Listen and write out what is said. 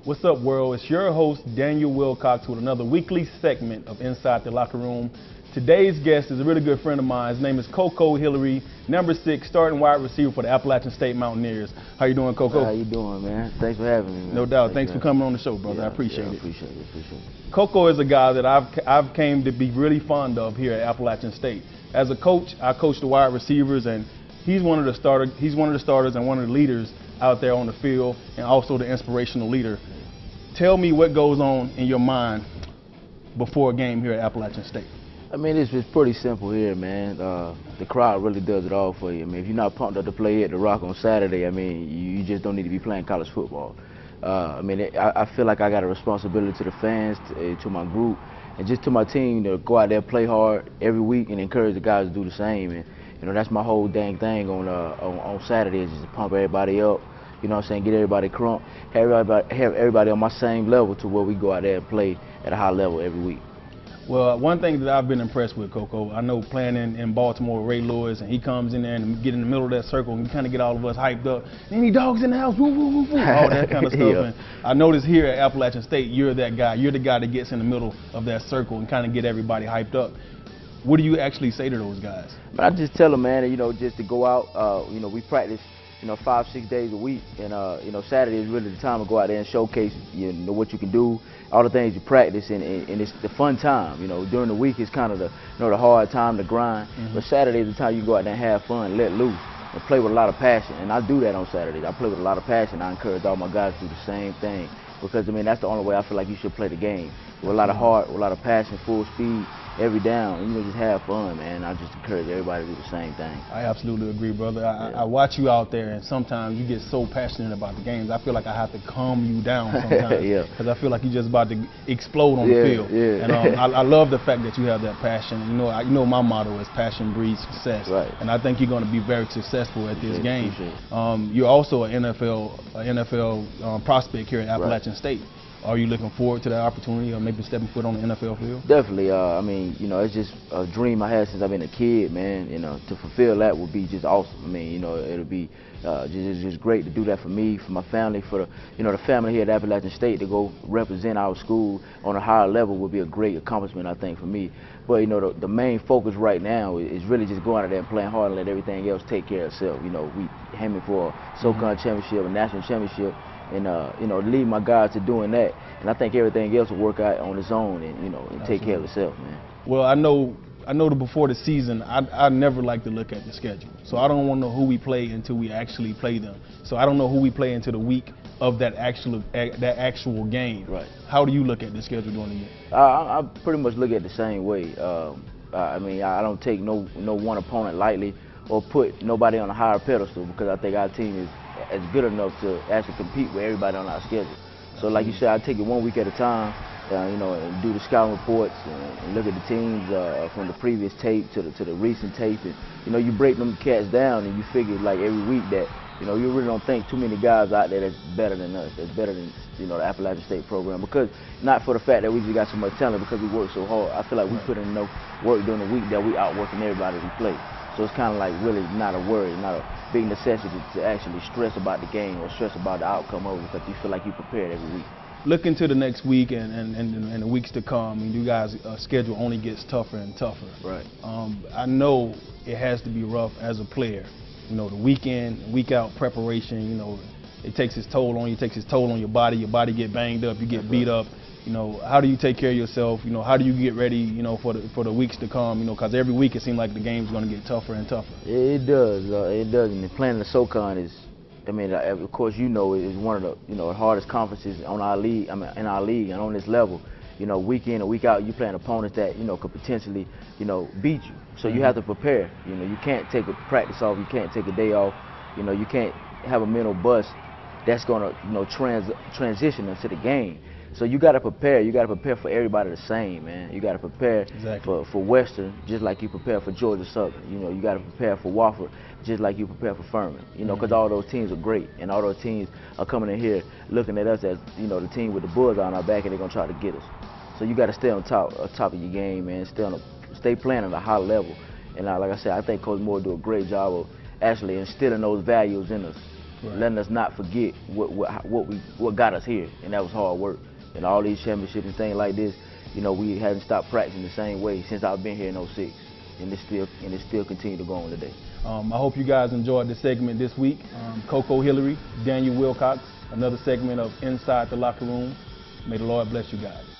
What's up, world? It's your host, Daniel Wilcox, with another weekly segment of Inside the Locker Room. Today's guest is a really good friend of mine. His name is Coco Hillary, number 6, starting wide receiver for the Appalachian State Mountaineers. How you doing, Coco? How you doing, man? Thanks for having me, man. No doubt. Thanks for coming on the show, brother. Yeah, I appreciate it. Appreciate it. Coco is a guy that I've came to be really fond of here at Appalachian State. As a coach, I coach the wide receivers, and he's one of the starters and one of the leaders out there on the field, and also the inspirational leader. Tell me what goes on in your mind before a game here at Appalachian State. I mean, it's pretty simple here, man. The crowd really does it all for you. I mean, if you're not pumped up to play at the Rock on Saturday, I mean, you just don't need to be playing college football. I mean, I feel like I got a responsibility to the fans, to my group, and just to my team to go out there, play hard every week, and encourage the guys to do the same. And you know, that's my whole dang thing on Saturday, is just to pump everybody up. You know what I'm saying? Get everybody crunk, have everybody on my same level to where we go out there and play at a high level every week. Well, one thing that I've been impressed with, Coco, I know playing in Baltimore with Ray Lewis, and he comes in there and get in the middle of that circle and kind of get all of us hyped up. Any dogs in the house? Woo, woo, woo, woo. All that kind of stuff. Yeah. And I noticed here at Appalachian State, you're that guy. You're the guy that gets in the middle of that circle and kind of get everybody hyped up. What do you actually say to those guys? But I just tell them, man, you know, just to go out. You know, we practice, you know, 5-6 days a week, and you know, Saturday is really the time to go out there and showcase, you know, what you can do, all the things you practice, and it's the fun time. You know, during the week it's kind of the, you know, the hard time, the grind. But Saturday is the time you go out there and have fun, let loose, and play with a lot of passion. And I do that on Saturdays. I play with a lot of passion. I encourage all my guys to do the same thing, because I mean, that's the only way I feel like you should play the game, with a lot of heart, with a lot of passion, full speed, every down, and you know, just have fun, man. I just encourage everybody to do the same thing. I absolutely agree, brother. I watch you out there, and sometimes you get so passionate about the games. I feel like I have to calm you down sometimes, because I feel like you're just about to explode on the field. Yeah. And I love the fact that you have that passion. You know my motto is passion breeds success, right. And I think you're going to be very successful at this game. Appreciate it. You're also an NFL prospect here at Appalachian State. Are you looking forward to that opportunity, or maybe stepping foot on the NFL field? Definitely. I mean, you know, it's just a dream I had since I've been a kid, man. You know, to fulfill that would be just awesome. I mean, you know, it'll be just great to do that for me, for my family, for the, you know, the family here at Appalachian State, to go represent our school on a higher level would be a great accomplishment, I think, for me. But you know, the main focus right now is really just going out there and playing hard and let everything else take care of itself. You know, we aiming for a SoCon championship, a national championship. And you know, lead my guys to doing that, and I think everything else will work out on its own, and you know, and take care of itself, man. Well, I know that before the season, I never like to look at the schedule, so I don't want to know who we play until we actually play them. So I don't know who we play until the week of that actual game. Right. How do you look at the schedule during the year? I pretty much look at it the same way. I mean, I don't take no one opponent lightly, or put nobody on a higher pedestal, because I think our team is good enough to actually compete with everybody on our schedule. So like you said, I take it one week at a time, you know, and do the scouting reports, and look at the teams from the previous tape to the recent tape, and you know, you break them cats down, and you figure like every week that, you know, you really don't think too many guys out there that's better than us, that's better than, you know, the Appalachian State program, because not for the fact that we just got so much talent, because we work so hard. I feel like we put in enough work during the week that we outworking everybody we play. So it's kind of like really not a worry, not a big necessity to actually stress about the game or stress about the outcome of it, because you feel like you're prepared every week. Looking to the next week and the weeks to come, I mean, you guys' schedule only gets tougher and tougher. Right. I know it has to be rough as a player. You know, the week in, week out preparation, you know, it takes its toll on you, it takes its toll on your body get banged up, you get beat up. You know, how do you take care of yourself? You know, how do you get ready, you know, for the weeks to come? You know, because every week it seems like the game's going to get tougher and tougher. It does. It does. And playing the SoCon is, I mean, of course, you know, is one of the, you know, hardest conferences on our league. I mean, in our league and on this level. You know, week in and week out, you playing opponents that, you know, could potentially, you know, beat you. So you have to prepare. You know, you can't take a practice off. You can't take a day off. You know, you can't have a mental bust that's going to, you know, transition into the game. So you got to prepare. You got to prepare for everybody the same, man. You got to prepare for Western, just like you prepare for Georgia Southern. You know, you got to prepare for Wofford, just like you prepare for Furman. You know, because all those teams are great, and all those teams are coming in here looking at us as, you know, the team with the bullseye on our back, and they're gonna try to get us. So you got to stay on top of your game, man. Stay playing at a high level. And like I said, I think Coach Moore do a great job of actually instilling those values in us. letting us not forget what got us here, and that was hard work. And all these championships and things like this, you know, we haven't stopped practicing the same way since I've been here in '06, and it still continue to go on today. I hope you guys enjoyed the segment this week. Coco Hillary, Daniel Wilcox, another segment of Inside the Locker Room. May the Lord bless you guys.